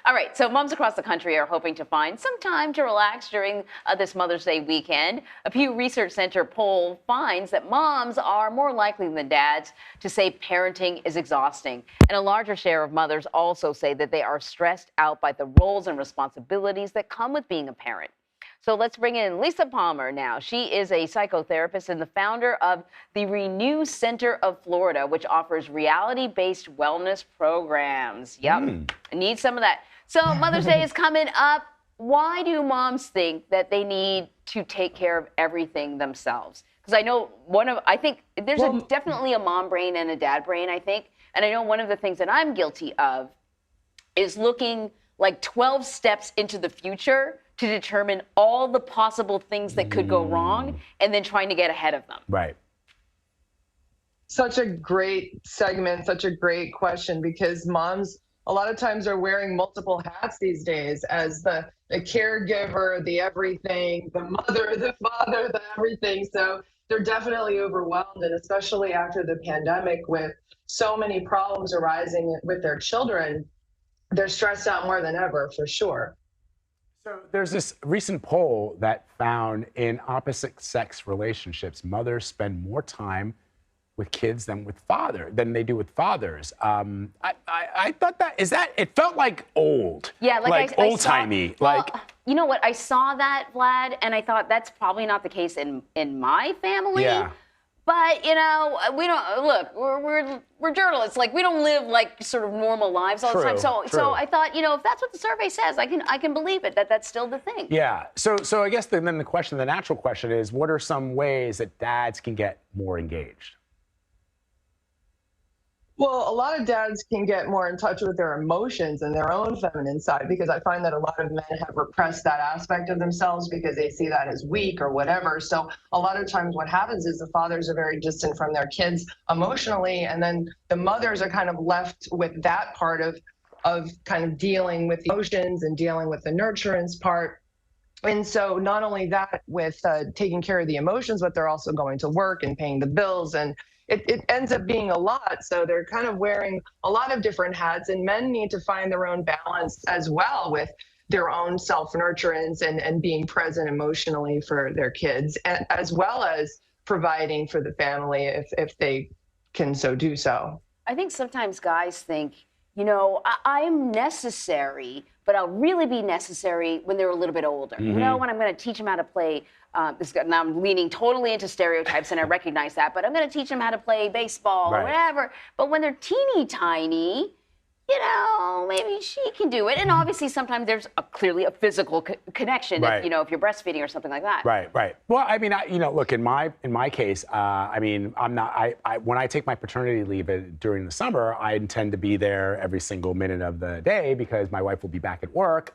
All right, so moms across the country are hoping to find some time to relax during this Mother's Day weekend. A Pew Research Center poll finds that moms are more likely than dads to say parenting is exhausting. And a larger share of mothers also say that they are stressed out by the roles and responsibilities that come with being a parent. So let's bring in Lisa Palmer now. She is a psychotherapist and the founder of the RenewMe Center of Florida, which offers reality-based wellness programs. Yep, I need some of that. So Mother's Day is coming up. Why do moms think that they need to take care of everything themselves? Because I know I think there's definitely a mom brain and a dad brain, I think. And I know one of the things that I'm guilty of is looking like 12 steps into the future to determine all the possible things that could go wrong and then trying to get ahead of them. Right. Such a great segment, such a great question, because moms a lot of times are wearing multiple hats these days as the caregiver, the everything, the mother, the father, the everything. So they're definitely overwhelmed, and especially after the pandemic with so many problems arising with their children, they're stressed out more than ever, for sure. So there's this recent poll that found in opposite sex relationships, mothers spend more time with kids than they do with fathers. I thought it felt like old. Yeah, like old timey. Well, you know what? I saw that, Vlad, and I thought that's probably not the case in my family. Yeah. But we don't look. We're journalists. Like, we don't live like sort of normal lives all the time. So I thought, if that's what the survey says, I can believe it that that's still the thing. Yeah. So I guess then the natural question is, what are some ways that dads can get more engaged? Well, a lot of dads can get more in touch with their emotions and their own feminine side, because I find that a lot of men have repressed that aspect of themselves because they see that as weak or whatever. So a lot of times what happens is the fathers are very distant from their kids emotionally, and then the mothers are kind of left with that part of kind of dealing with the emotions and dealing with the nurturance part. And so not only that with taking care of the emotions, but they're also going to work and paying the bills, and it ends up being a lot. So they're kind of wearing a lot of different hats, and men need to find their own balance as well with their own self-nurturance and being present emotionally for their kids, as well as providing for the family if they can so do so. I think sometimes guys think, I'm necessary, but I'll really be necessary when they're a little bit older. When I'm going to teach them how to play, now I'm leaning totally into stereotypes, and I recognize that, but I'm going to teach them how to play baseball or whatever. But when they're teeny tiny, maybe she can do it. And obviously sometimes there's clearly a physical connection, if you're breastfeeding or something like that. Right. Well, I mean, look, in my case, when I take my paternity leave during the summer, I intend to be there every single minute of the day because my wife will be back at work.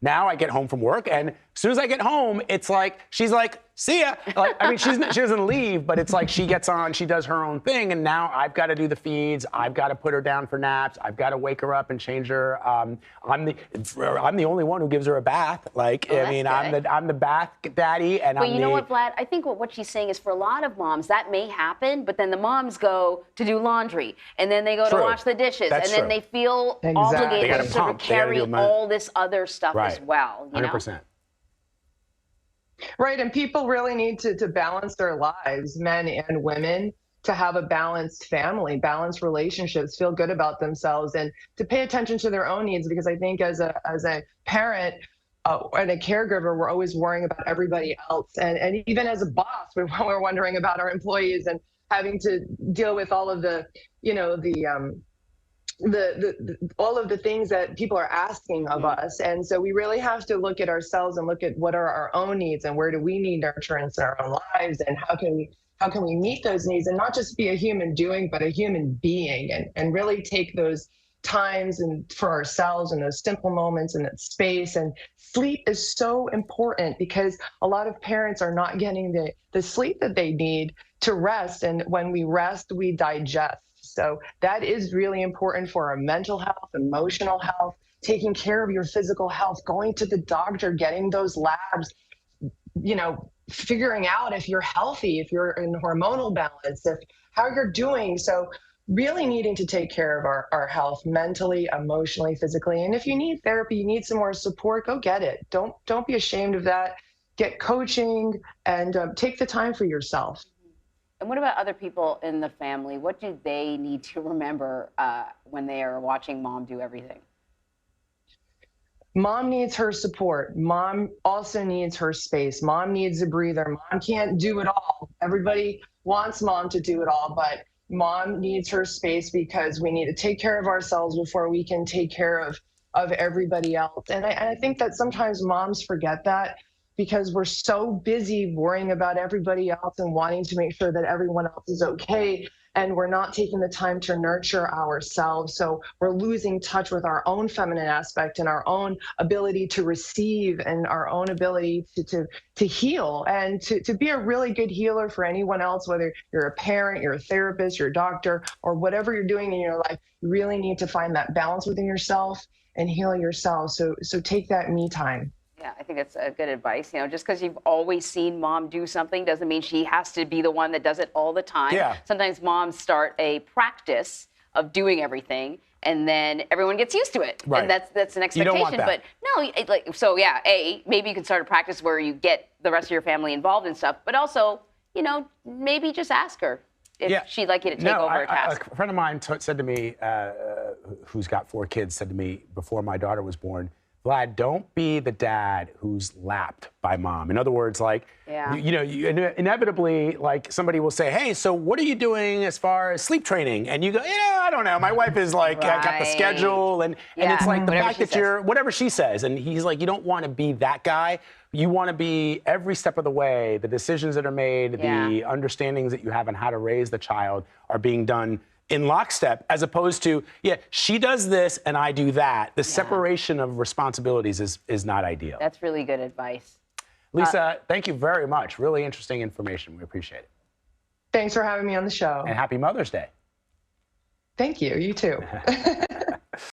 Now I get home from work, and as soon as I get home, it's like, she's like, see ya. Like, I mean, she doesn't leave, but it's like she gets on, she does her own thing, and now I've got to do the feeds. I've got to put her down for naps. I've got to wake her up and change her. I'm the only one who gives her a bath. Like, I'm the bath daddy, and but you know what, Vlad? I think what she's saying is, for a lot of moms, that may happen, but then the moms go to do laundry, and then they go to wash the dishes, then they feel obligated to sort of carry all this other stuff as well. 100%. Right, and people really need to balance their lives, men and women, to have a balanced family, balanced relationships, feel good about themselves, and to pay attention to their own needs. Because I think as a parent and a caregiver, we're always worrying about everybody else, and even as a boss, we're wondering about our employees and having to deal with all of the all of the things that people are asking of us. And so we really have to look at ourselves and look at what are our own needs and where do we need nurturance in our own lives, and how can we meet those needs, and not just be a human doing, but a human being, and really take those times and for ourselves and those simple moments and that space. And sleep is so important because a lot of parents are not getting the sleep that they need to rest. And when we rest, we digest. So that is really important for our mental health, emotional health, taking care of your physical health, going to the doctor, getting those labs, figuring out if you're healthy, if you're in hormonal balance, how you're doing. So really needing to take care of our health mentally, emotionally, physically. And if you need therapy, you need some more support, go get it. Don't be ashamed of that. Get coaching and take the time for yourself. And what about other people in the family? What do they need to remember when they are watching mom do everything? Mom needs her support. Mom also needs her space. Mom needs a breather. Mom can't do it all. Everybody wants mom to do it all, but mom needs her space because we need to take care of ourselves before we can take care of everybody else. And I think that sometimes moms forget that because we're so busy worrying about everybody else and wanting to make sure that everyone else is okay. And we're not taking the time to nurture ourselves. So we're losing touch with our own feminine aspect and our own ability to receive and our own ability to heal and to be a really good healer for anyone else, whether you're a parent, you're a therapist, you're a doctor, or whatever you're doing in your life. You really need to find that balance within yourself and heal yourself. So take that me time. Yeah, I think that's good advice. You know, just because you've always seen mom do something doesn't mean she has to be the one that does it all the time. Yeah. Sometimes moms start a practice of doing everything, and then everyone gets used to it. Right. And that's an expectation. You don't want that. But no, so yeah, maybe you can start a practice where you get the rest of your family involved and stuff, but also, maybe just ask her if she'd like you to take over a task. A friend of mine said to me, who's got 4 kids, said to me before my daughter was born, Vlad, don't be the dad who's lapped by mom. In other words, like, inevitably, like, somebody will say, hey, so what are you doing as far as sleep training? And you go, I don't know. My wife is like, got the schedule. And it's like the fact that you're, whatever she says. And he's like, you don't want to be that guy. You want to be every step of the way. The decisions that are made, the understandings that you have on how to raise the child are being done in lockstep, as opposed to, she does this and I do that. The separation of responsibilities is not ideal. That's really good advice. Lisa, thank you very much. Really interesting information. We appreciate it. Thanks for having me on the show. And happy Mother's Day. Thank you. You too.